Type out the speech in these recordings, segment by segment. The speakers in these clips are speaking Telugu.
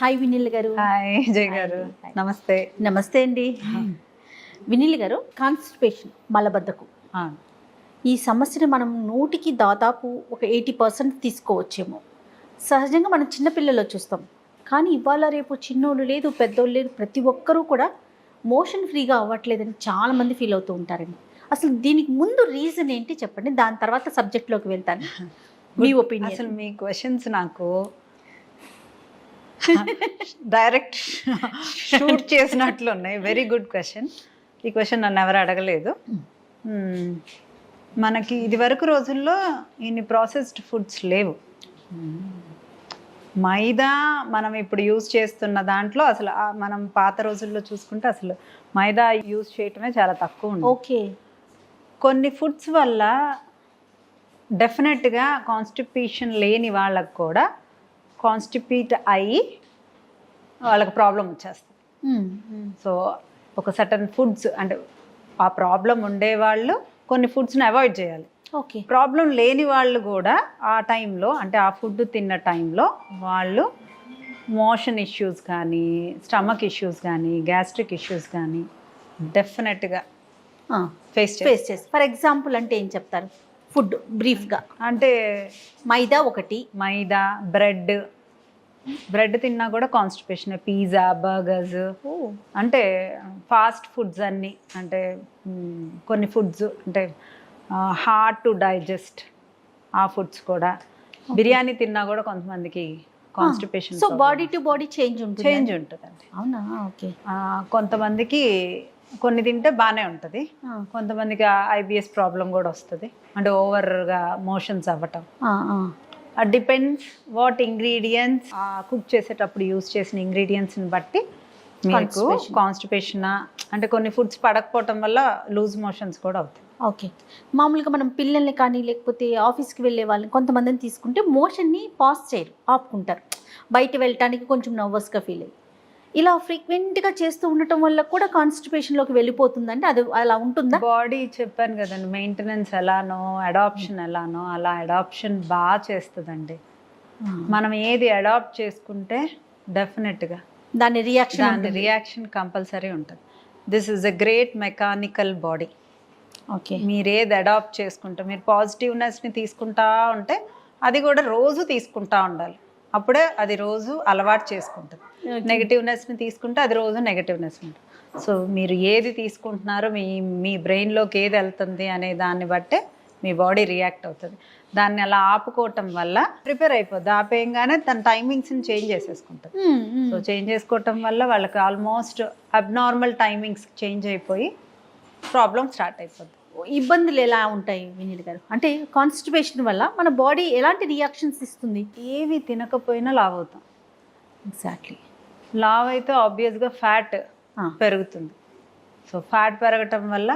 హాయ్ వినీల్ గారు. హాయ్ జయ్ గారు. నమస్తే. నమస్తే అండి. వినీల్ గారు, కాన్స్టిపేషన్ మలబద్ధకం, ఈ సమస్యని మనం 100కి దాదాపు ఒక 80% తీసుకోవచ్చేమో. సహజంగా మనం చిన్నపిల్లల్లో చూస్తాం, కానీ ఇవాళ రేపు చిన్నోళ్ళు లేదు పెద్దోళ్ళు లేదు, ప్రతి ఒక్కరూ కూడా మోషన్ ఫ్రీగా అవ్వట్లేదని చాలామంది ఫీల్ అవుతూ ఉంటారండి. అసలు దీనికి ముందు రీజన్ ఏంటి చెప్పండి, దాని తర్వాత సబ్జెక్ట్లోకి వెళ్తాను. మీ ఒపీనియన్. అసలు మీ క్వశ్చన్స్ నాకు డైరెక్ట్ షూట్ చేసినట్లు ఉన్నాయి. Very good question. ఈ క్వశ్చన్ నన్ను ఎవరు అడగలేదు. మనకి ఇది వరకు రోజుల్లో ఇన్ని ప్రాసెస్డ్ ఫుడ్స్ లేవు. మైదా మనం ఇప్పుడు యూజ్ చేస్తున్న దాంట్లో అసలు మనం పాత రోజుల్లో చూసుకుంటే అసలు మైదా యూజ్ చేయటమే చాలా తక్కువ ఉంది. ఓకే. కొన్ని ఫుడ్స్ వల్ల డెఫినెట్గా కాన్స్టిపేషన్ లేని వాళ్ళకు కూడా కాన్స్టిపేట్ అయ్యి వాళ్ళకి ప్రాబ్లం వచ్చేస్తుంది. సో ఒక సర్టన్ ఫుడ్స్ అంటే ఆ ప్రాబ్లం ఉండేవాళ్ళు కొన్ని ఫుడ్స్ని అవాయిడ్ చేయాలి. ఓకే. ప్రాబ్లం లేని వాళ్ళు కూడా ఆ టైంలో అంటే ఆ ఫుడ్ తిన్న టైంలో వాళ్ళు మోషన్ ఇష్యూస్ కానీ స్టమక్ ఇష్యూస్ కానీ గ్యాస్ట్రిక్ ఇష్యూస్ కానీ డెఫినెట్గా ఫేస్ చేసి. ఫర్ ఎగ్జాంపుల్ అంటే ఏం చెప్తారు? ఫుడ్ బ్రీఫ్గా అంటే మైదా ఒకటి, మైదా బ్రెడ్ తిన్నా కూడా కాన్స్టిపేషన్. పిజ్జా, బర్గర్స్, అంటే ఫాస్ట్ ఫుడ్స్ అన్నీ, అంటే కొన్ని ఫుడ్స్ అంటే హార్డ్ టు డైజెస్ట్ ఆ ఫుడ్స్ కూడా. బిర్యానీ తిన్నా కూడా కొంతమందికి constipation. So body to body change ఉంటుందండి. అవునా? ఓకే. కొంతమందికి కొన్ని తింటే బాగానే ఉంటుంది, కొంతమందికి ఐబిఎస్ ప్రాబ్లం కూడా వస్తుంది, అంటే ఓవర్గా మోషన్స్ అవ్వటం. డిపెండ్స్ వాట్ ఇంగ్రీడియంట్స్ కుక్ చేసేటప్పుడు యూస్ చేసిన ఇంగ్రీడియంట్స్ని బట్టి మీకు కాన్స్టిపేషన్. అంటే కొన్ని ఫుడ్స్ పడకపోవటం వల్ల లూజ్ మోషన్స్ కూడా అవుతాయి. ఓకే. మామూలుగా మనం పిల్లల్ని కానీ లేకపోతే ఆఫీస్కి వెళ్ళే వాళ్ళని కొంతమందిని తీసుకుంటే మోషన్ని పాస్ చేయరు, ఆపుకుంటారు, బయట వెళ్ళటానికి కొంచెం నర్వస్గా ఫీల్ అయ్యి. ఇలా ఫ్రీక్వెంట్గా చేస్తూ ఉండటం వల్ల కూడా కాన్స్టిపేషన్లోకి వెళ్ళిపోతుందంటే అది అలా ఉంటుందా? బాడీ చెప్పాను కదండి, మెయింటెనెన్స్ ఎలానో అడాప్షన్ ఎలానో అలా అడాప్షన్ బాగా చేస్తుందండి. మనం ఏది అడాప్ట్ చేసుకుంటే డెఫినెట్గా దాని రియాక్షన్ కంపల్సరీ ఉంటుంది. This is a great mechanical body. Okay. మీరు ఏది అడాప్ట్ చేసుకుంటే, మీరు పాజిటివ్నెస్ని తీసుకుంటా ఉంటే అది కూడా రోజు తీసుకుంటా ఉండాలి, అప్పుడే అది రోజు అలవాటు చేసుకుంటుంది. నెగిటివ్నెస్ని తీసుకుంటే అది రోజు నెగిటివ్నెస్ ఉంటుంది. సో మీరు ఏది తీసుకుంటున్నారో మీ బ్రెయిన్లోకి ఏది వెళ్తుంది అనే దాన్ని బట్టే మీ బాడీ రియాక్ట్ అవుతుంది. దాన్ని అలా ఆపుకోవటం వల్ల ప్రిపేర్ అయిపోద్ది. ఆపేయంగానే తన టైమింగ్స్ని చేంజ్ చేసేసుకుంటుంది. సో చేంజ్ చేసుకోవటం వల్ల వాళ్ళకి ఆల్మోస్ట్ అబ్నార్మల్ టైమింగ్స్ చేంజ్ అయిపోయి ప్రాబ్లం స్టార్ట్ అయిపోద్ది. ఇబ్బందులు ఎలా ఉంటాయి వినీల్ గారు? అంటే కాన్స్టిపేషన్ వల్ల మన బాడీ ఎలాంటి రియాక్షన్స్ ఇస్తుంది? ఏవి తినకపోయినా లావ్ అవుతాం. ఎగ్జాక్ట్లీ. లావ్ అయితే ఆబ్వియస్గా ఫ్యాట్ పెరుగుతుంది. సో ఫ్యాట్ పెరగటం వల్ల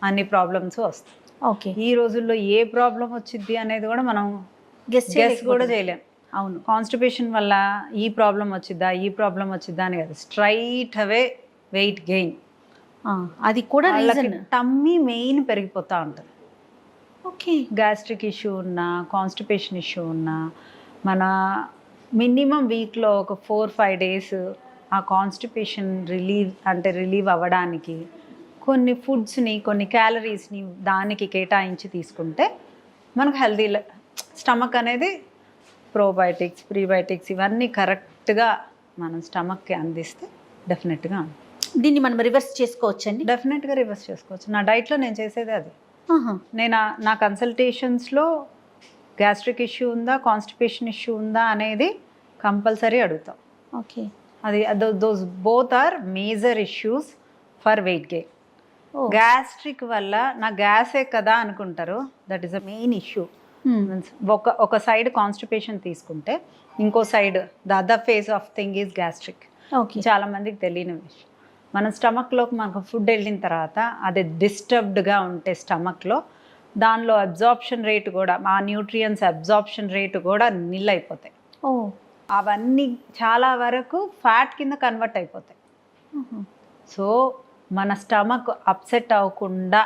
అన్ని ప్రాబ్లమ్స్ వస్తాయి. ఓకే. ఈ రోజుల్లో ఏ ప్రాబ్లం వచ్చింది అనేది కూడా మనం గెస్ కూడా చేయలేం. అవును. కాన్స్టిపేషన్ వల్ల ఈ ప్రాబ్లం వచ్చిద్దా అని కాదు, స్ట్రైట్ అవే వెయిట్ గెయిన్. అది కూడా రీజన్. టమ్మీ మెయిన్ పెరిగిపోతూ ఉంటుంది. ఓకే. గ్యాస్ట్రిక్ ఇష్యూ ఉన్నా కాన్స్టిపేషన్ ఇష్యూ ఉన్నా మన మినిమం వీక్లో ఒక 4-5 days ఆ కాన్స్టిపేషన్ రిలీవ్ అవ్వడానికి కొన్ని ఫుడ్స్ని కొన్ని క్యాలరీస్ని దానికి కేటాయించి తీసుకుంటే మనకు హెల్దీ స్టమక్ అనేది ప్రోబయోటిక్స్ ప్రీబయోటిక్స్ ఇవన్నీ కరెక్ట్గా మనం స్టమక్కి అందిస్తే డెఫినెట్గా దీన్ని మనం రివర్స్ చేసుకోవచ్చండి. డెఫినెట్గా రివర్స్ చేసుకోవచ్చు. నా డైట్లో నేను చేసేది అది. నేను నా కన్సల్టేషన్స్లో గ్యాస్ట్రిక్ ఇష్యూ ఉందా కాన్స్టిపేషన్ ఇష్యూ ఉందా అనేది కంపల్సరీ అడుగుతాం. ఓకే. అది those both are major issues for weight gain. Gastric వల్ల నా గ్యాసే కదా అనుకుంటారు, that is a main issue. ఒక సైడ్ కాన్స్టిపేషన్ తీసుకుంటే ఇంకో side the other phase of thing is gastric. చాలా మందికి తెలియని విషయం. మన స్టమక్లోకి మనకు ఫుడ్ వెళ్ళిన తర్వాత అది డిస్టర్బ్డ్గా ఉంటే స్టమక్లో దానిలో అబ్జార్ప్షన్ రేటు కూడా ఆ న్యూట్రియన్స్ అబ్జార్ప్షన్ రేటు కూడా నిల్ అయిపోతాయి. అవన్నీ చాలా వరకు ఫ్యాట్ కింద కన్వర్ట్ అయిపోతాయి. సో మన స్టమక్ అప్సెట్ అవ్వకుండా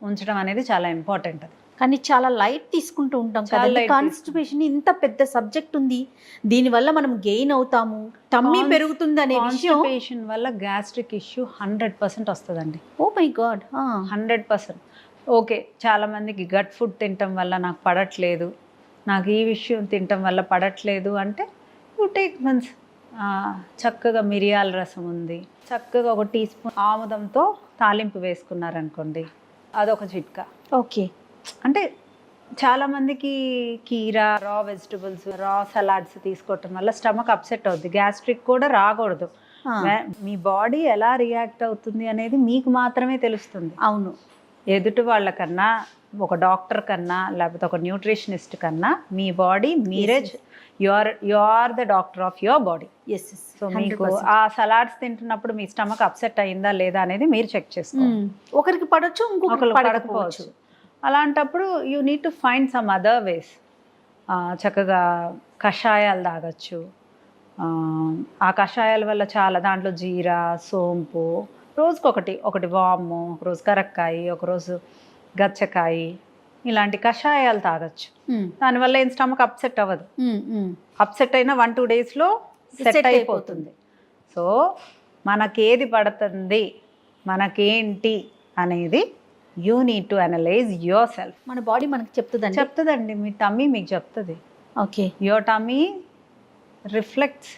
ఉంచడం అనేది చాలా ఇంపార్టెంట్. అది కానీ చాలా లైట్ తీసుకుంటూ ఉంటాం చాలా కదా. light కాన్స్టిపేషన్ ఇంత పెద్ద సబ్జెక్ట్ ఉంది, దీనివల్ల మనం గెయిన్ అవుతాము, టమ్మీ పెరుగుతుంది అనే విషయం. కాన్స్టిపేషన్ వల్ల గ్యాస్ట్రిక్ ఇష్యూ 100% వస్తుందండి. Oh my God. 100%. ఓకే, చాలా మందికి గట్ ఫుడ్ తినటం వల్ల నాకు పడట్లేదు, నాకు ఈ విషయం తినటం వల్ల పడట్లేదు అంటే యూ టేక్ మీన్స్ చక్కగా మిరియాల రసం ఉంది, చక్కగా 1 టీ స్పూన్ ఆముదంతో తాలింపు వేసుకున్నారనుకోండి, అదొక చిట్కా. ఓకే. అంటే చాలామందికి కీరా, రా వెజిటబుల్స్, రా సలాడ్స్ తీసుకోవటం వల్ల స్టమక్ అప్సెట్ అవుద్ది, గ్యాస్ట్రిక్ కూడా రాకూడదు. మీ బాడీ ఎలా రియాక్ట్ అవుతుంది అనేది మీకు మాత్రమే తెలుస్తుంది. అవును. ఎదుటి వాళ్ళకన్నా, ఒక డాక్టర్ కన్నా, లేకపోతే ఒక న్యూట్రిషనిస్ట్ కన్నా మీ బాడీ మీరే, you are the doctor of your body. Yes. So మీకు ఆ సలాడ్స్ తింటున్నప్పుడు మీ స్టమక్ అప్సెట్ అయిందా లేదా అనేది మీరు చెక్ చేసుకోవాలి. ఒకరికి పడవచ్చు, ఇంకొకరికి పడకపోవచ్చు. అలాంటప్పుడు you need to find some other ways. చక్కగా కషాయాలు తాగొచ్చు. ఆ కషాయాల వల్ల చాలా, దాంట్లో జీరా, సోంపు, ఒకటి వాము, ఒకరోజు కరక్కాయి, ఒకరోజు గచ్చకాయ, ఇలాంటి కషాయాలు తాగొచ్చు. దానివల్ల ఏం స్టమక్ అప్సెట్ అవ్వదు. అప్సెట్ అయినా 1-2 డేస్లో సెట్ అయిపోతుంది. సో మనకేది పడుతుంది, మనకేంటి అనేది you need to analyse your self. మన బాడీ మనకి చెప్తుందండి. మీ టమ్మీ మీకు చెప్తుంది. Okay. Your tummy reflects.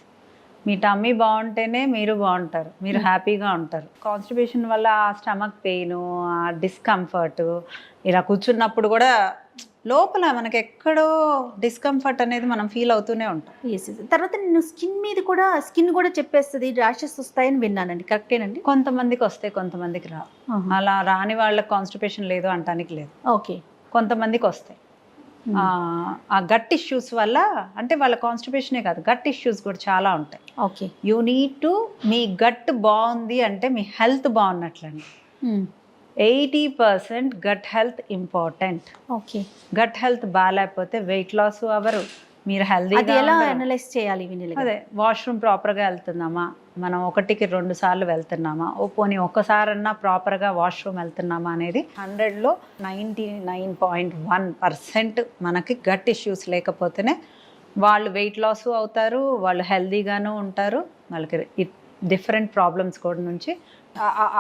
Me tummy బాగుంటేనే మీరు బాగుంటారు, మీరు హ్యాపీగా ఉంటారు. కాన్స్టిపేషన్ వల్ల ఆ స్టమక్ పెయిన్, ఆ డిస్కంఫర్ట్, ఇలా కూర్చున్నప్పుడు కూడా లోపల మనకి ఎక్కడో డిస్కంఫర్ట్ అనేది మనం ఫీల్ అవుతూనే ఉంటాం. తర్వాత నేను స్కిన్ కూడా చెప్పేస్తుంది, ర్యాషెస్ వస్తాయని విన్నానండి, కరెక్టేనండి? కొంతమందికి వస్తాయి, కొంతమందికి రా. అలా రాని వాళ్ళకి కాన్స్టిపేషన్ లేదు అంటానికి లేదు. ఓకే. కొంతమందికి వస్తాయి. ఆ గట్ ఇష్యూస్ వల్ల, అంటే వాళ్ళ కాన్స్టిపేషనే కాదు, గట్ ఇష్యూస్ కూడా చాలా ఉంటాయి. ఓకే. యూ నీడ్ టు, మీ గట్ బాగుంది అంటే మీ హెల్త్ బాగున్నట్లండి. 80% gut health important. Okay. Gut health బాగాలేకపోతే వెయిట్ లాస్ అవ్వరు, మీరు హెల్దీ. ఎలా అనలైజ్ చేయాలి? అదే, వాష్రూమ్ ప్రాపర్గా వెళ్తున్నామా, మనం 1కి 2 సార్లు వెళ్తున్నామా, పోనీ ఒక్కసారన్నా ప్రాపర్గా వాష్రూమ్ వెళ్తున్నామా అనేది 100లో 99.1% మనకి గట్ ఇష్యూస్ లేకపోతేనే వాళ్ళు వెయిట్ లాస్ అవుతారు, వాళ్ళు హెల్దీగాను ఉంటారు. వాళ్ళకి డిఫరెంట్ ప్రాబ్లమ్స్ కూడా నుంచి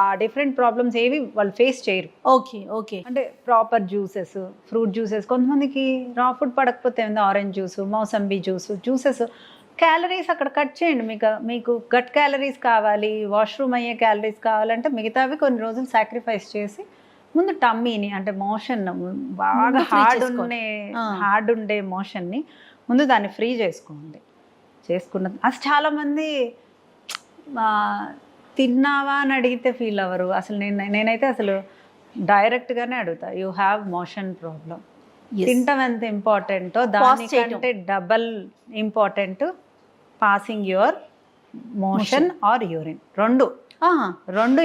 ఆ డిఫరెంట్ ప్రాబ్లమ్స్ ఏవి వాళ్ళు ఫేస్ చేయరు. ఓకే. ఓకే. అంటే ప్రాపర్ జ్యూసెస్, ఫ్రూట్ జ్యూసెస్, కొంతమందికి రా ఫుడ్ పడకపోతే ఆరెంజ్ జ్యూస్, మౌసంబీ జ్యూసెస్, క్యాలరీస్ అక్కడ కట్ చేయండి. మీకు గట్ క్యాలరీస్ కావాలి, వాష్రూమ్ అయ్యే క్యాలరీస్ కావాలంటే మిగతావి కొన్ని రోజులు సాక్రిఫైస్ చేసి ముందు టమ్మీని, అంటే మోషన్ బాగా హార్డ్ ఉండే మోషన్ని ముందు దాన్ని ఫ్రీ చేసుకోండి. అసలు చాలామంది తిన్నావా అని అడిగితే ఫీల్ అవ్వరు. అసలు నేనైతే అసలు డైరెక్ట్గానే అడుగుతా, యూ హ్యావ్ మోషన్ ప్రాబ్లం. తింటాం ఎంత ఇంపార్టెంటో దానికంటే double important passing your motion are urine. రెండు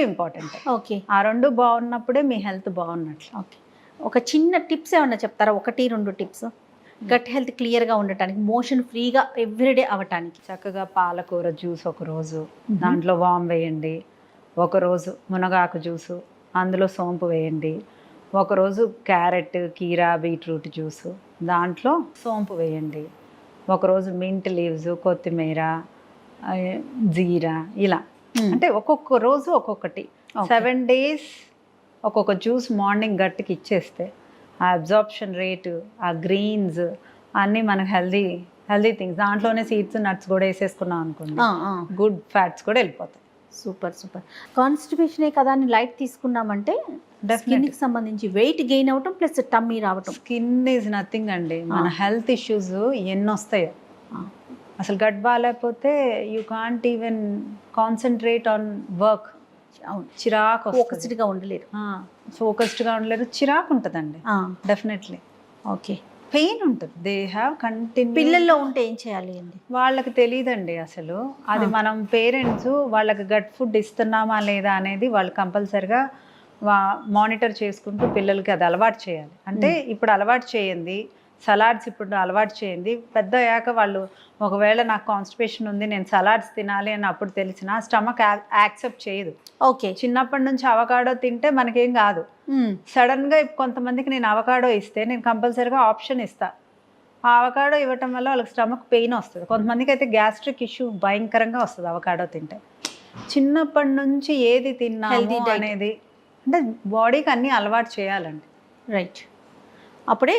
ఇంపార్టెంట్. ఓకే. ఆ రెండు బాగున్నప్పుడే మీ హెల్త్ బాగున్నట్లు. ఓకే. ఒక చిన్న టిప్స్ ఏమన్నా చెప్తారా? 1-2 టిప్స్ గట్ హెల్త్ క్లియర్గా ఉండటానికి, మోషన్ ఫ్రీగా ఎవ్రీడే అవ్వటానికి. చక్కగా పాలకూర జ్యూస్ ఒకరోజు, దాంట్లో వామ్ వేయండి. ఒకరోజు మునగాకు జ్యూసు, అందులో సోంపు వేయండి. ఒకరోజు క్యారెట్, కీరా, బీట్రూట్ జ్యూసు, దాంట్లో సోంపు వేయండి. ఒకరోజు మింట్ లీవ్స్, కొత్తిమీర, జీరా, ఇలా. అంటే ఒక్కొక్క రోజు ఒక్కొక్కటి, 7 days ఒక్కొక్క జ్యూస్ మార్నింగ్ గట్టికి ఇచ్చేస్తే ఆ అబ్జార్ప్షన్ రేటు, ఆ గ్రీన్స్ అన్నీ మనకు హెల్దీ థింగ్స్. దాంట్లోనే సీడ్స్, నట్స్ కూడా వేసేసుకున్నాం అనుకోండి, గుడ్ ఫ్యాట్స్ కూడా వెళ్ళిపోతాయి. సూపర్. కాన్స్టిపేషనే కదా అని లైట్ తీసుకున్నామంటే స్కిన్కి సంబంధించి వెయిట్ గెయిన్ అవ్వటం ప్లస్ టమ్మీ రావటం. స్కిన్ ఈజ్ నథింగ్ అండి. మన హెల్త్ ఇష్యూస్ ఎన్ని వస్తాయో. అసలు గట్ బాగాలేకపోతే you can't even concentrate on work. చిరాకు, ఫోకస్డ్గా ఉండలేరు, చిరాకు ఉంటుందండి డెఫినెట్లీ. ఓకే. పెయిన్ ఉంటుంది. They have continue. పిల్లల్లో ఉంటే ఏం చేయాలి అండి? వాళ్ళకి తెలియదండి అసలు. అది మనం పేరెంట్స్ వాళ్ళకి గట్ ఫుడ్ ఇస్తున్నామా లేదా అనేది వాళ్ళు కంపల్సరిగా మానిటర్ చేసుకుంటూ పిల్లలకి అది అలవాటు చేయాలి. అంటే ఇప్పుడు అలవాటు చేయండి, సలాడ్స్ ఇప్పుడు అలవాటు చేయండి. పెద్ద అయ్యాక వాళ్ళు ఒకవేళ నాకు కాన్స్టిపేషన్ ఉంది, నేను సలాడ్స్ తినాలి అని అప్పుడు తెలిసిన స్టమక్ యాక్సెప్ట్ చేయదు. ఓకే. చిన్నప్పటి నుంచి అవకాడో తింటే మనకేం కాదు. సడన్గా కొంతమందికి నేను అవకాడో ఇస్తే నేను కంపల్సరీగా ఆప్షన్ ఇస్తా. ఆ అవకాడో ఇవ్వటం వల్ల వాళ్ళకి స్టమక్ పెయిన్ వస్తుంది. కొంతమందికి అయితే గ్యాస్ట్రిక్ ఇష్యూ భయంకరంగా వస్తుంది అవకాడో తింటే. చిన్నప్పటి నుంచి ఏది తిన్నాము అనేది అంటే బాడీకి అన్నీ అలవాటు చేయాలండి. రైట్, అప్పుడే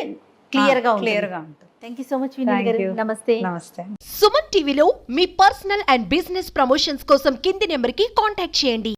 క్లియర్గా ఉంటుంది. Thank you so much Vineel గారు. నమస్తే. నమస్తే. సుమన్ టీవీలో మీ పర్సనల్ అండ్ బిజినెస్ ప్రమోషన్స్ కోసం కింది నెంబర్కి కాంటాక్ట్ చేయండి.